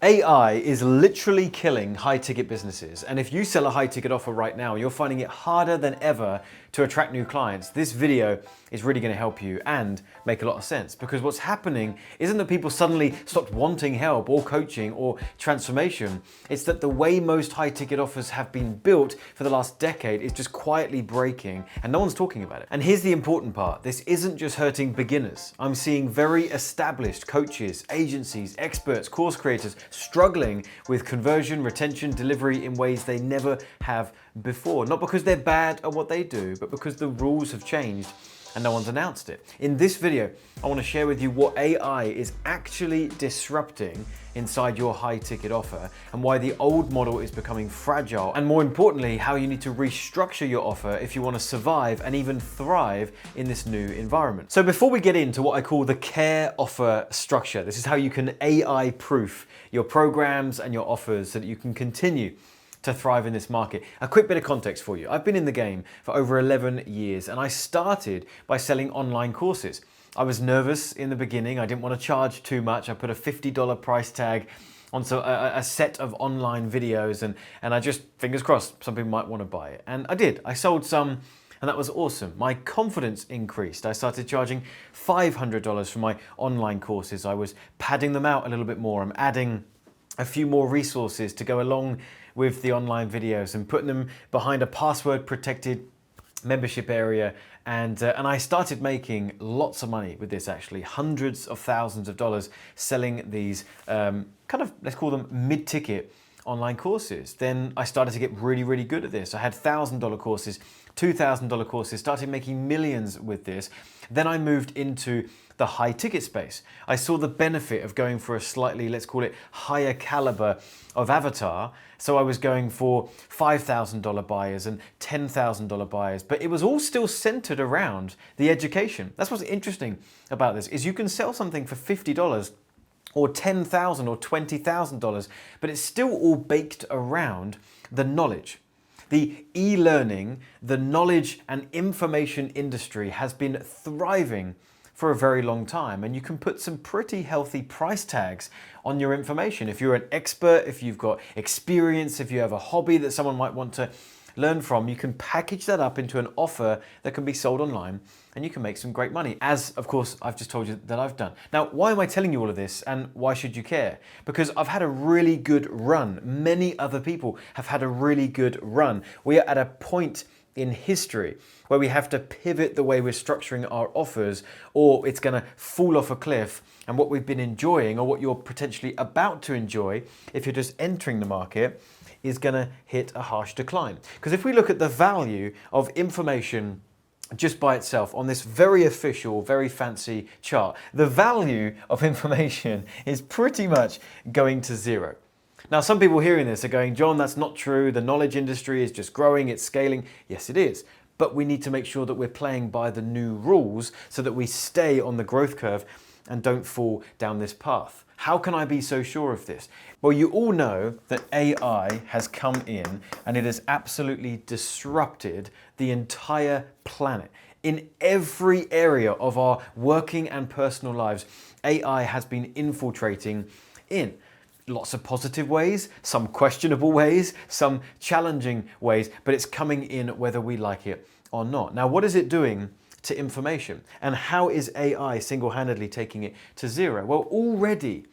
AI is literally killing high-ticket businesses, and if you sell a high-ticket offer right now, you're finding it harder than ever to attract new clients. This video is really going to help you and make a lot of sense, because what's happening isn't that people suddenly stopped wanting help or coaching or transformation. It's that the way most high-ticket offers have been built for the last decade is just quietly breaking, and no one's talking about it. And here's the important part. This isn't just hurting beginners. I'm seeing very established coaches, agencies, experts, course creators struggling with conversion, retention, delivery in ways they never have before. Not because they're bad at what they do, but because the rules have changed and no one's announced it. In this video, I want to share with you what AI is actually disrupting inside your high ticket offer and why the old model is becoming fragile, and more importantly, how you need to restructure your offer if you want to survive and even thrive in this new environment. So before we get into what I call the care offer structure, this is how you can AI proof your programs and your offers so that you can continue to thrive in this market. A quick bit of context for you. I've been in the game for over 11 years and I started by selling online courses. I was nervous in the beginning. I didn't want to charge too much. I put a $50 price tag on a set of online videos and I just, fingers crossed, some people might want to buy it. And I did. I sold some and that was awesome. My confidence increased. I started charging $500 for my online courses. I was padding them out a little bit more. I'm adding a few more resources to go along with the online videos and putting them behind a password protected membership area. And I started making lots of money with this, actually, hundreds of thousands of dollars selling these kind of, let's call them mid-ticket online courses. Then I started to get really, really good at this. I had $1,000 courses, $2,000 courses, started making millions with this. Then I moved into the high ticket space. I saw the benefit of going for a slightly, let's call it, higher caliber of avatar. So I was going for $5,000 buyers and $10,000 buyers, but it was all still centered around the education. That's what's interesting about this, is you can sell something for $50 or $10,000 or $20,000, but it's still all baked around the knowledge. The e-learning, the knowledge and information industry has been thriving for a very long time, and you can put some pretty healthy price tags on your information. If you're an expert, if you've got experience, if you have a hobby that someone might want to learn from, you can package that up into an offer that can be sold online and you can make some great money, as of course I've just told you that I've done. Now, why am I telling you all of this and why should you care? Because I've had a really good run. Many other people have had a really good run. We are at a point in history where we have to pivot the way we're structuring our offers, or it's going to fall off a cliff, and what we've been enjoying, or what you're potentially about to enjoy if you're just entering the market, is going to hit a harsh decline. Because if we look at the value of information just by itself on this very official, very fancy chart, the value of information is pretty much going to zero. Now, some people hearing this are going, John, that's not true. The knowledge industry is just growing, it's scaling. Yes, it is. But we need to make sure that we're playing by the new rules so that we stay on the growth curve and don't fall down this path. How can I be so sure of this? Well, you all know that AI has come in and it has absolutely disrupted the entire planet. In every area of our working and personal lives, AI has been infiltrating in lots of positive ways, some questionable ways, some challenging ways, but it's coming in whether we like it or not. Now, what is it doing to information? And how is AI single-handedly taking it to zero? Well, already,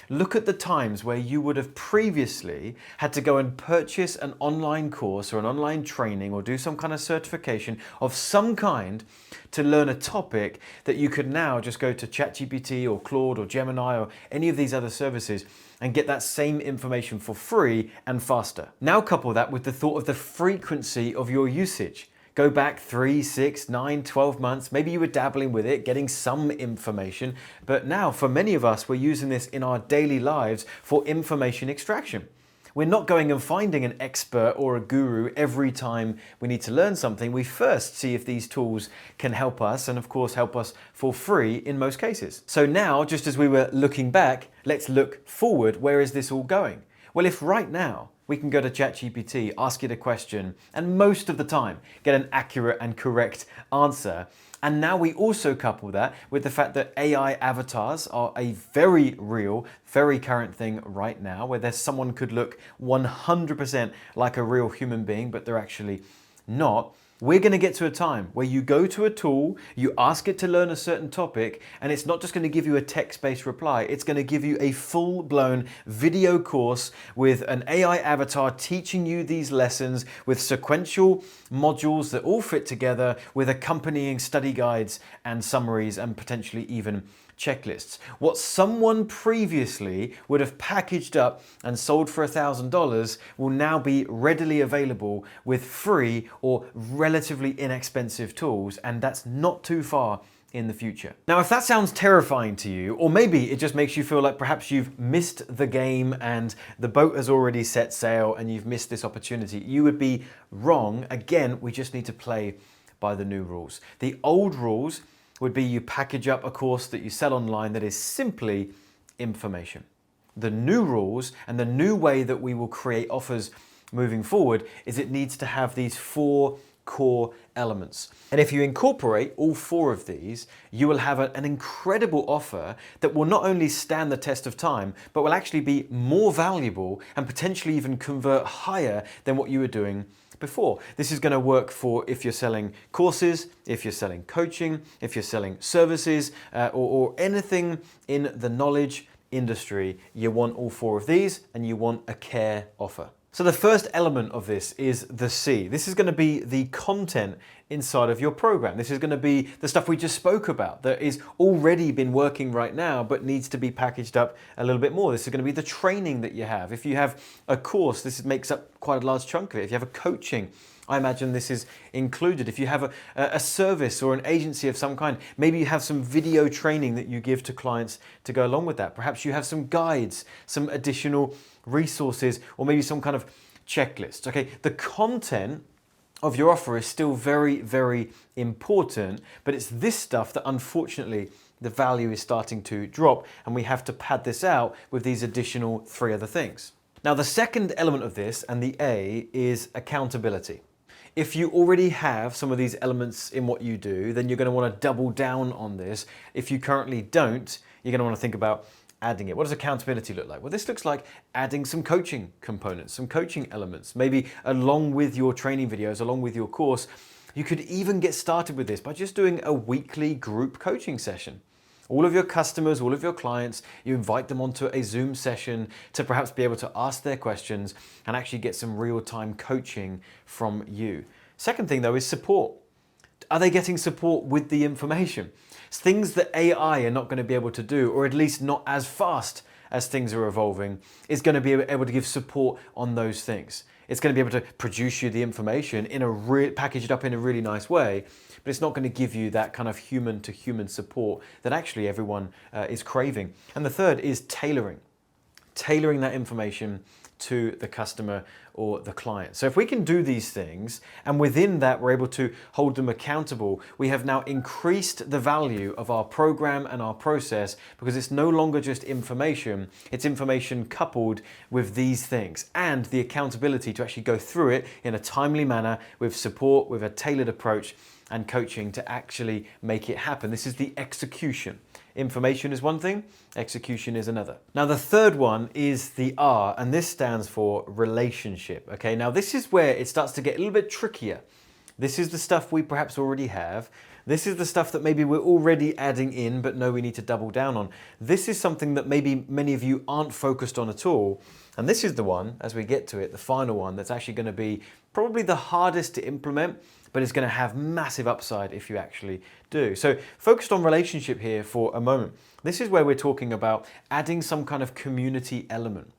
look at the times where you would have previously had to go and purchase an online course or an online training or do some kind of certification of some kind to learn a topic that you could now just go to ChatGPT or Claude or Gemini or any of these other services and get that same information for free and faster. Now couple that with the thought of the frequency of your usage. Go back 3, 6, 9, 12 months, maybe you were dabbling with it, getting some information, but now for many of us, we're using this in our daily lives for information extraction. We're not going and finding an expert or a guru every time we need to learn something. We first see if these tools can help us, and of course help us for free in most cases. So now, just as we were looking back, let's look forward. Where is this all going? Well, if right now we can go to ChatGPT, ask it a question, and most of the time get an accurate and correct answer, and now we also couple that with the fact that AI avatars are a very real, very current thing right now, where there's someone could look 100% like a real human being, but they're actually not. We're going to get to a time where you go to a tool, you ask it to learn a certain topic, and it's not just going to give you a text-based reply, it's going to give you a full-blown video course with an AI avatar teaching you these lessons with sequential modules that all fit together with accompanying study guides and summaries and potentially even checklists. What someone previously would have packaged up and sold for $1,000 will now be readily available with free or relatively inexpensive tools, and that's not too far in the future. Now, if that sounds terrifying to you, or maybe it just makes you feel like perhaps you've missed the game and the boat has already set sail and you've missed this opportunity, you would be wrong. Again, we just need to play by the new rules. The old rules would be you package up a course that you sell online that is simply information. The new rules and the new way that we will create offers moving forward is it needs to have these 4 core elements. And if you incorporate all 4 of these, you will have an incredible offer that will not only stand the test of time, but will actually be more valuable and potentially even convert higher than what you were doing before. This is going to work for if you're selling courses, if you're selling coaching, if you're selling services, or anything in the knowledge industry. You want all 4 of these and you want a care offer. So the first element of this is the C. This is going to be the content inside of your program. This is going to be the stuff we just spoke about that is already been working right now but needs to be packaged up a little bit more. This is going to be the training that you have. If you have a course, this makes up quite a large chunk of it. If you have a coaching, I imagine this is included. If you have a service or an agency of some kind, maybe you have some video training that you give to clients to go along with that. Perhaps you have some guides, some additional resources, or maybe some kind of checklist. Okay, the content of your offer is still very, very important, but it's this stuff that unfortunately the value is starting to drop, and we have to pad this out with these additional 3 other things. Now, the second element of this, and the A, is accountability. If you already have some of these elements in what you do, then you're going to want to double down on this. If you currently don't, you're going to want to think about adding it. What does accountability look like? Well, this looks like adding some coaching components, some coaching elements, maybe along with your training videos, along with your course. You could even get started with this by just doing a weekly group coaching session. All of your customers, all of your clients, you invite them onto a Zoom session to perhaps be able to ask their questions and actually get some real-time coaching from you. Second thing though is support. Are they getting support with the information? It's things that AI are not going to be able to do, or at least not as fast as things are evolving, is going to be able to give support on those things. It's going to be able to produce you the information in packaged up in a really nice way, but it's not going to give you that kind of human-to-human support that actually everyone is craving. And the third is tailoring that information to the customer or the client. So if we can do these things, and within that we're able to hold them accountable, we have now increased the value of our program and our process, because it's no longer just information, it's information coupled with these things and the accountability to actually go through it in a timely manner with support, with a tailored approach and coaching to actually make it happen. This is the execution. Information is one thing, execution is another. Now the third one is the R, and this stands for relationship. Okay, now this is where it starts to get a little bit trickier. This is the stuff we perhaps already have. This is the stuff that maybe we're already adding in, but know we need to double down on. This is something that maybe many of you aren't focused on at all. And this is the one, as we get to it, the final one, that's actually going to be probably the hardest to implement, but it's going to have massive upside if you actually do. So focused on relationship here for a moment. This is where we're talking about adding some kind of community element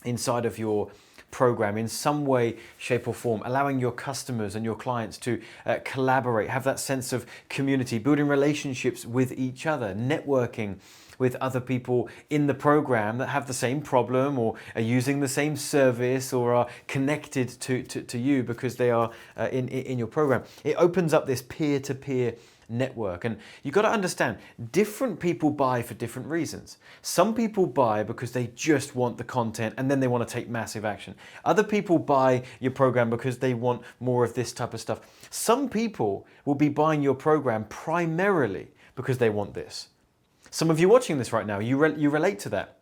inside of your program in some way, shape or form, allowing your customers and your clients to collaborate, have that sense of community, building relationships with each other, networking with other people in the program that have the same problem or are using the same service or are connected to you because they are in your program. It opens up this peer-to-peer network. And you've got to understand, different people buy for different reasons. Some people buy because they just want the content and then they want to take massive action. Other people buy your program because they want more of this type of stuff. Some people will be buying your program primarily because they want this. Some of you watching this right now, you relate to that.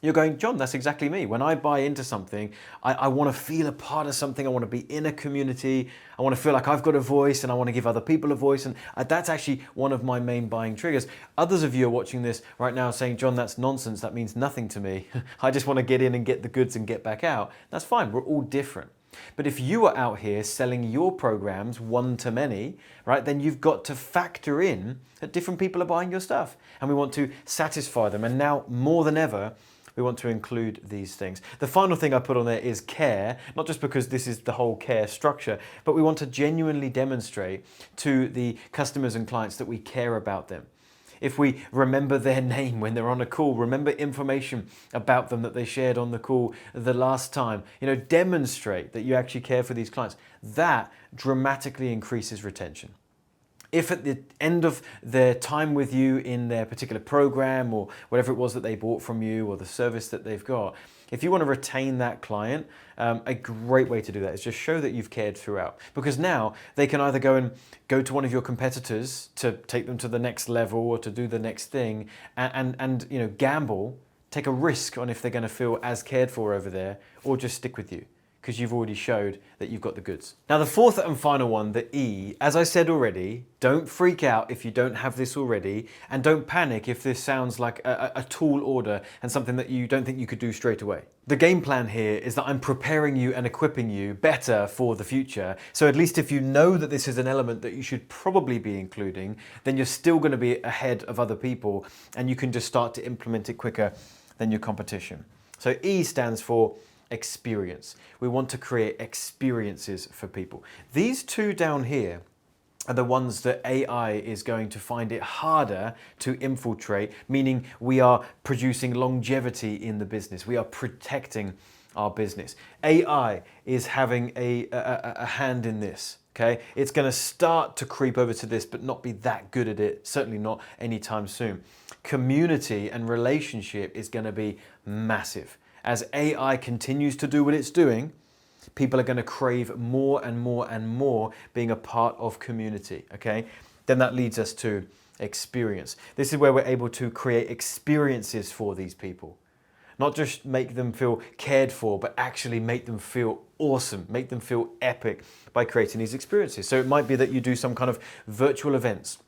You're going, John, that's exactly me. When I buy into something, I want to feel a part of something. I want to be in a community. I want to feel like I've got a voice and I want to give other people a voice. And that's actually one of my main buying triggers. Others of you are watching this right now saying, John, that's nonsense. That means nothing to me. I just want to get in and get the goods and get back out. That's fine. We're all different. But if you are out here selling your programs one to many, right, then you've got to factor in that different people are buying your stuff. And we want to satisfy them. And now more than ever, we want to include these things. The final thing I put on there is care, not just because this is the whole care structure, but we want to genuinely demonstrate to the customers and clients that we care about them. If we remember their name when they're on a call, remember information about them that they shared on the call the last time, demonstrate that you actually care for these clients. That dramatically increases retention. If at the end of their time with you in their particular program or whatever it was that they bought from you or the service that they've got, if you want to retain that client, a great way to do that is just show that you've cared throughout. Because now they can either go to one of your competitors to take them to the next level or to do the next thing and gamble, take a risk on if they're going to feel as cared for over there, or just stick with you, because you've already showed that you've got the goods. Now the fourth and final one, the E, as I said already, don't freak out if you don't have this already, and don't panic if this sounds like a tall order and something that you don't think you could do straight away. The game plan here is that I'm preparing you and equipping you better for the future. So at least if you know that this is an element that you should probably be including, then you're still going to be ahead of other people and you can just start to implement it quicker than your competition. So E stands for experience. We want to create experiences for people. These two down here are the ones that AI is going to find it harder to infiltrate, meaning we are producing longevity in the business. We are protecting our business. AI is having a hand in this. Okay, it's going to start to creep over to this, but not be that good at it, certainly not anytime soon. Community and relationship is going to be massive. As AI continues to do what it's doing, people are going to crave more and more and more being a part of community, okay? Then that leads us to experience. This is where we're able to create experiences for these people. Not just make them feel cared for, but actually make them feel awesome, make them feel epic by creating these experiences. So it might be that you do some kind of virtual events,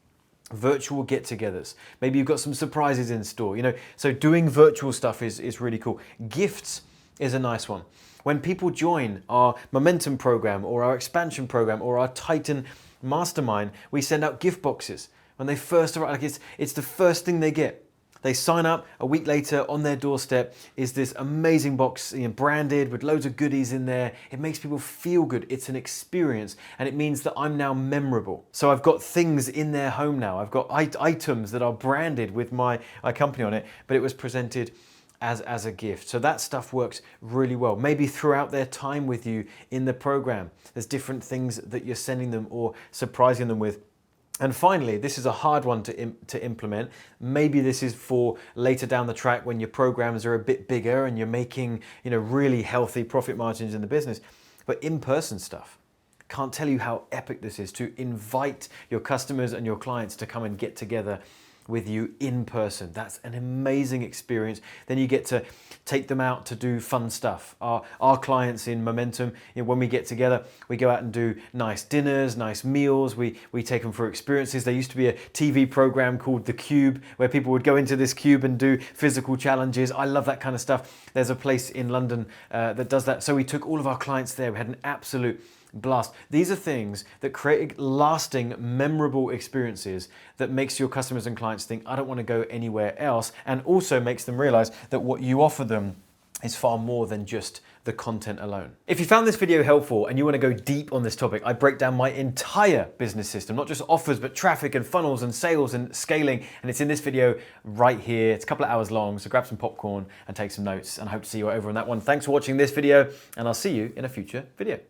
virtual get-togethers. Maybe you've got some surprises in store, so doing virtual stuff is really cool. Gifts is a nice one. When people join our Momentum program or our expansion program or our Titan Mastermind, we send out gift boxes. When they first arrive, it's the first thing they get. They sign up, a week later on their doorstep is this amazing box, branded with loads of goodies in there. It makes people feel good. It's an experience and it means that I'm now memorable. So I've got things in their home now. I've got items that are branded with my company on it, but it was presented as a gift. So that stuff works really well. Maybe throughout their time with you in the program, there's different things that you're sending them or surprising them with. And finally, this is a hard one to implement. Maybe this is for later down the track when your programs are a bit bigger and you're making, really healthy profit margins in the business. But in-person stuff, can't tell you how epic this is to invite your customers and your clients to come and get together with you in person. That's an amazing experience. Then you get to take them out to do fun stuff. Our clients in Momentum, when we get together, we go out and do nice dinners, nice meals. We take them for experiences. There used to be a TV program called The Cube where people would go into this cube and do physical challenges. I love that kind of stuff. There's a place in London that does that. So we took all of our clients there. We had an absolute blast. These are things that create lasting, memorable experiences that makes your customers and clients think, I don't want to go anywhere else, and also makes them realize that what you offer them is far more than just the content alone. If you found this video helpful and you want to go deep on this topic, I break down my entire business system, not just offers, but traffic and funnels and sales and scaling. And it's in this video right here. It's a couple of hours long, so grab some popcorn and take some notes, and I hope to see you over on that one. Thanks for watching this video, and I'll see you in a future video.